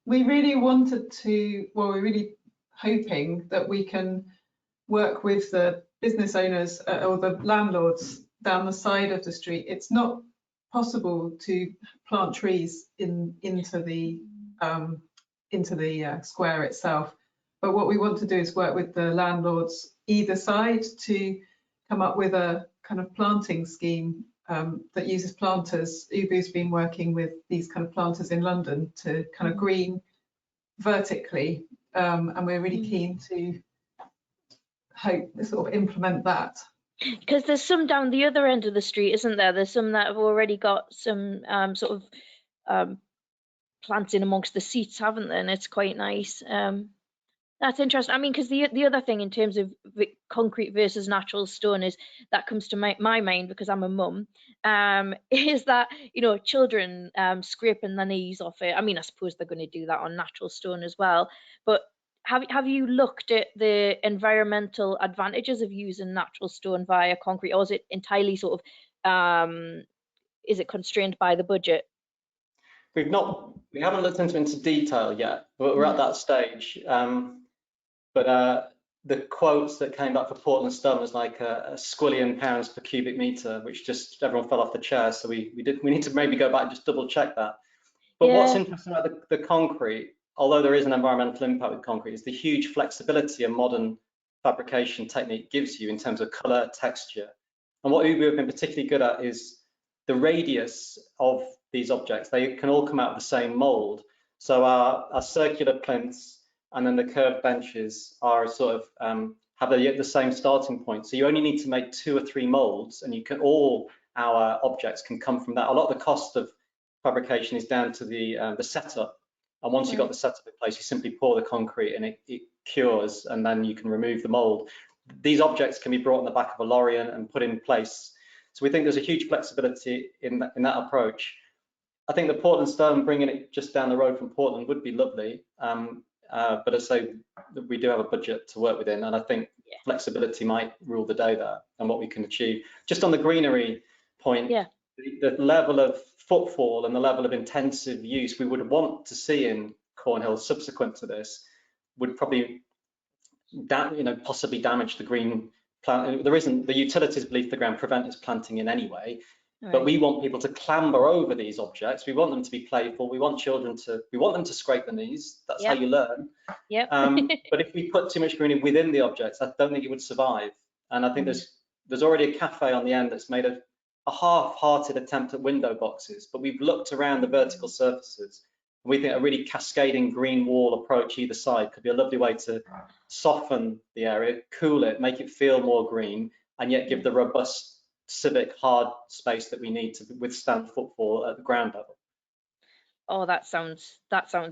We really wanted to, well, we're really hoping that we can work with the business owners or the landlords down the side of the street. It's not possible to plant trees into the square itself, but what we want to do is work with the landlords either side to come up with a kind of planting scheme that uses planters. Ubu's been working with these kind of planters in London to kind of green vertically, and we're really keen to hope to sort of implement that. Because there's some down the other end of the street, isn't there? There's some that have already got some sort of plants in amongst the seats, haven't they? And it's quite nice. That's interesting. I mean, because the other thing in terms of concrete versus natural stone is that comes to my mind because I'm a mum, is that children scraping their knees off it. I mean, I suppose they're going to do that on natural stone as well. But have you looked at the environmental advantages of using natural stone via concrete, or is it entirely sort of is it constrained by the budget? We haven't looked into detail yet, but we're at that stage. But the quotes that came back for Portland stone was like a squillion pounds per cubic meter, which just everyone fell off the chair. So we need to maybe go back and just double check that. But what's interesting about the concrete, although there is an environmental impact with concrete, is the huge flexibility a modern fabrication technique gives you in terms of color, texture. And what Ubu have been particularly good at is the radius of these objects. They can all come out of the same mold. So our circular plinths and then the curved benches are sort of have the same starting point. So you only need to make 2 or 3 molds, and all our objects can come from that. A lot of the cost of fabrication is down to the setup. And once you've got the setup in place, you simply pour the concrete and it cures, and then you can remove the mold. These objects can be brought on the back of a lorry and put in place. So we think there's a huge flexibility in that approach. I think the Portland stone, bringing it just down the road from Portland, would be lovely. But as I say, we do have a budget to work within, and I think flexibility might rule the day there and what we can achieve. Just on the greenery point, the level of footfall and the level of intensive use we would want to see in Cornhill subsequent to this would probably possibly damage the green plant. The utilities beneath the ground prevent us planting in anyway. But we want people to clamber over these objects. We want them to be playful. We want them to scrape their knees. That's how you learn. But if we put too much greenery within the objects, I don't think it would survive. And I think there's already a cafe on the end that's made a half-hearted attempt at window boxes. But we've looked around the vertical surfaces. And we think a really cascading green wall approach either side could be a lovely way to soften the area, cool it, make it feel more green, and yet give the robust civic hard space that we need to withstand footfall at the ground level. Oh, that sounds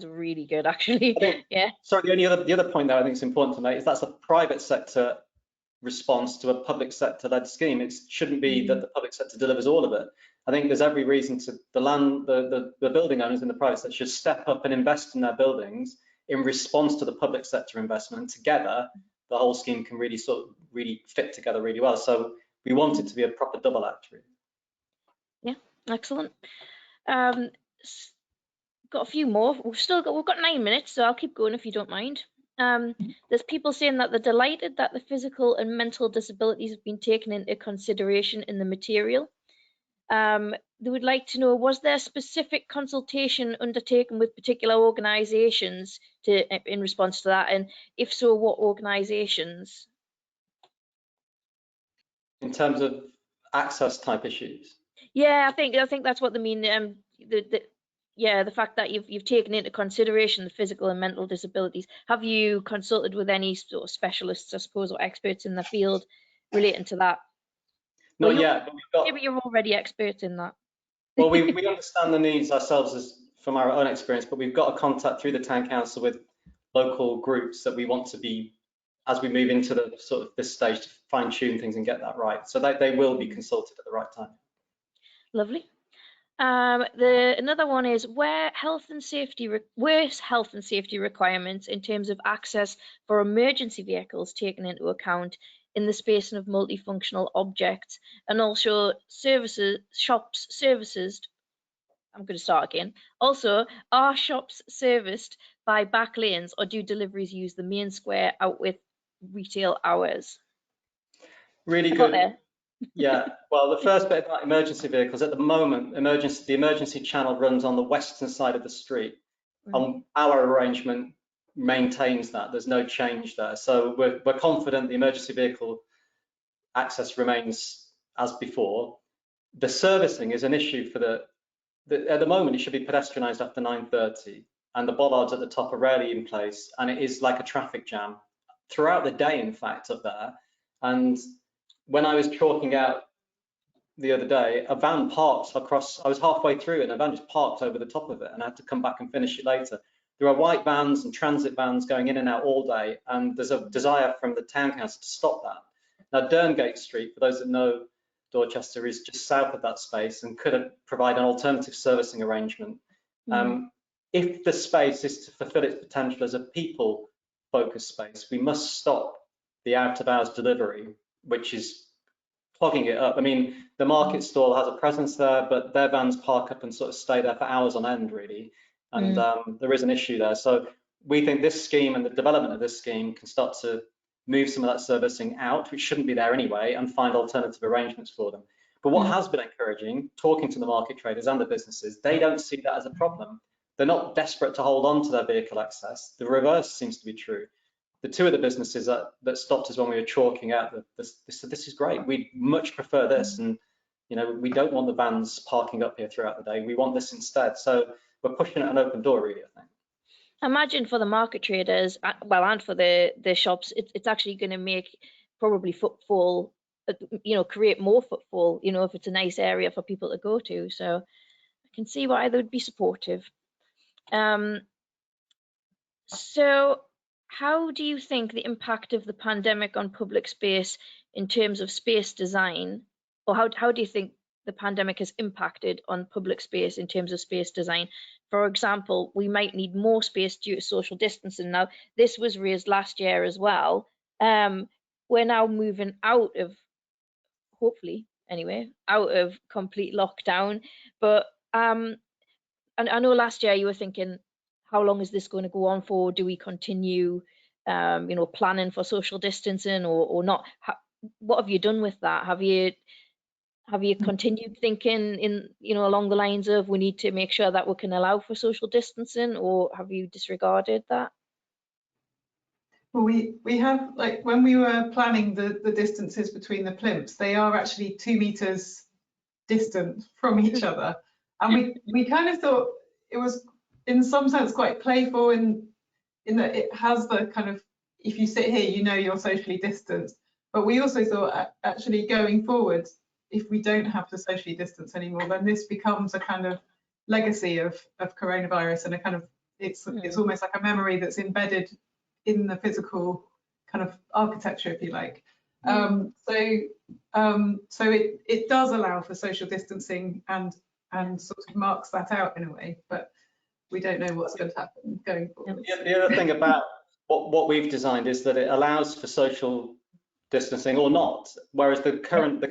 really good, actually. Sorry, the other point there I think is important to make is that's a private sector response to a public sector led scheme. It shouldn't be that the public sector delivers all of it. I think there's every reason to the building owners in the private sector should step up and invest in their buildings in response to the public sector investment. And together, the whole scheme can really really fit together really well. So we want it to be a proper double act, really. Yeah, excellent. Got a few more. We've got 9 minutes, so I'll keep going if you don't mind. There's people saying that they're delighted that the physical and mental disabilities have been taken into consideration in the material. They would like to know, was there specific consultation undertaken with particular organisations in response to that, and if so, what organisations? In terms of access type issues? Yeah, I think that's what they mean. The fact that you've taken into consideration the physical and mental disabilities. Have you consulted with any sort of specialists, I suppose, or experts in the field relating to that? Not yet, but we've got. Maybe you're already experts in that. Well, we understand the needs ourselves from our own experience, but we've got a contact through the town council with local groups that we want to be, as we move into the sort of this stage, to fine tune things and get that right. So they will be consulted at the right time. Lovely. Another one is were health and safety requirements in terms of access for emergency vehicles taken into account in the space of multifunctional objects, and also shops serviced. I'm going to start again. Also, are shops serviced by back lanes, or do deliveries use the main square out with retail hours? Really good. Yeah, well, the first bit about emergency vehicles, at the moment, the emergency channel runs on the western side of the street. Our arrangement maintains that. There's no change there. So we're confident the emergency vehicle access remains as before. The servicing is an issue for at the moment, it should be pedestrianised after 9:30, and the bollards at the top are rarely in place, and it is like a traffic jam throughout the day, in fact, up there. And when I was chalking out the other day, a van parked across, I was halfway through and a van just parked over the top of it, and I had to come back and finish it later. There are white vans and transit vans going in and out all day, and there's a desire from the town council to stop that. Now, Derngate Street, for those that know Dorchester, is just south of that space and could provide an alternative servicing arrangement. If the space is to fulfill its potential as a people-focused space, we must stop the out-of-hours delivery, which is clogging it up. I mean, the market stall has a presence there, but their vans park up and sort of stay there for hours on end, really. And there is an issue there. So we think this scheme and the development of this scheme can start to move some of that servicing out, which shouldn't be there anyway, and find alternative arrangements for them. But what has been encouraging, talking to the market traders and the businesses, they don't see that as a problem. They're not desperate to hold on to their vehicle access. The reverse seems to be true. The two of the businesses that stopped us when we were chalking out, they said, this is great. We'd much prefer this. And, we don't want the vans parking up here throughout the day. We want this instead. So we're pushing at an open door, really, I think. Imagine for the market traders, well, and for the shops, it's actually going to make probably footfall, create more footfall, if it's a nice area for people to go to. So I can see why they would be supportive. So how do you think the impact of the pandemic on public space in terms of space design, or how do you think the pandemic has impacted on public space in terms of space design? For example, we might need more space due to social distancing. Now, this was raised last year as well. We're now moving out of, hopefully anyway, out of complete lockdown. But and I know last year you were thinking, how long is this going to go on for? Do we continue, you know, planning for social distancing or not? What have you done with that? Have you continued thinking in, you know, along the lines of we need to make sure that we can allow for social distancing, or have you disregarded that? Well, we have, like, when we were planning the distances between the plinths, they are actually 2 meters distant from each other, and we kind of thought it was in some sense quite playful in that it has the kind of, if you sit here, you know you're socially distanced. But we also thought actually going forward, if we don't have to socially distance anymore, then this becomes a kind of legacy of coronavirus, and a kind of it's almost like a memory that's embedded in the physical kind of architecture, if you like. So it does allow for social distancing and sort of marks that out in a way, but we don't know what's going to happen going forward. The other thing about what we've designed is that it allows for social distancing or not, whereas the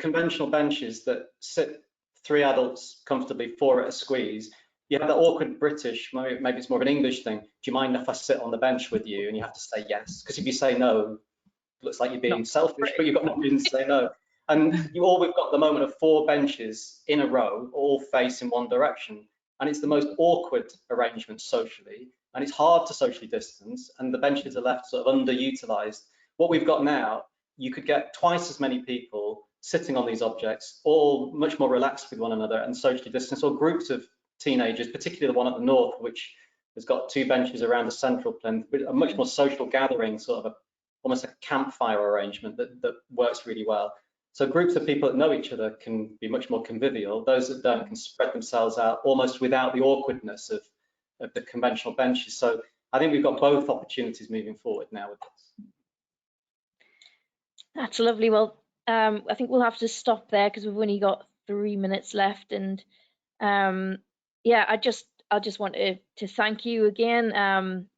conventional benches that sit 3 adults comfortably, 4 at a squeeze, you have that awkward British, maybe it's more of an English thing, do you mind if I sit on the bench with you? And you have to say yes, because if you say no, it looks like you're being selfish, but you've got no reason to say no. And we've got at the moment of 4 benches in a row, all face in one direction. And it's the most awkward arrangement socially, and it's hard to socially distance, and the benches are left sort of underutilized. What we've got now, you could get twice as many people sitting on these objects, all much more relaxed with one another and socially distanced, or groups of teenagers, particularly the one at the north, which has got 2 benches around a central plinth, with a much more social gathering, sort of almost a campfire arrangement that works really well. So groups of people that know each other can be much more convivial. Those that don't can spread themselves out almost without the awkwardness of the conventional benches. So I think we've got both opportunities moving forward now with this. That's lovely. Well, I think we'll have to stop there because we've only got 3 minutes left. And yeah, I just want to thank you again.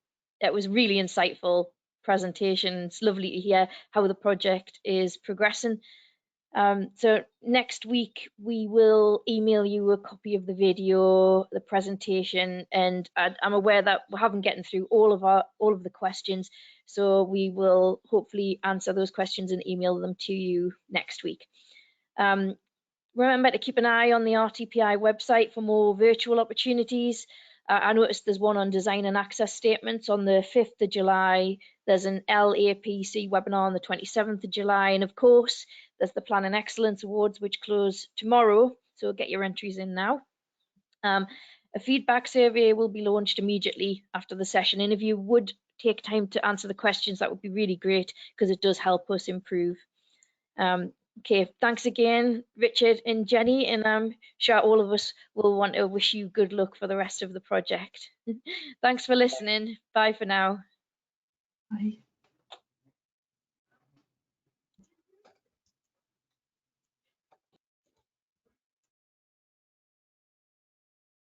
It was really insightful presentation. It's lovely to hear how the project is progressing. So next week we will email you a copy of the video, the presentation, and I'm aware that we haven't gotten through all of the questions, so we will hopefully answer those questions and email them to you next week. Remember to keep an eye on the RTPI website for more virtual opportunities. I noticed there's one on design and access statements on the 5th of July. There's an LAPC webinar on the 27th of July. And of course, there's the Planning Excellence Awards, which close tomorrow. So get your entries in now. A feedback survey will be launched immediately after the session. And if you would take time to answer the questions, that would be really great because it does help us improve. Okay, thanks again, Richard and Jenny, and I'm sure all of us will want to wish you good luck for the rest of the project. Thanks for listening. Bye for now. Bye.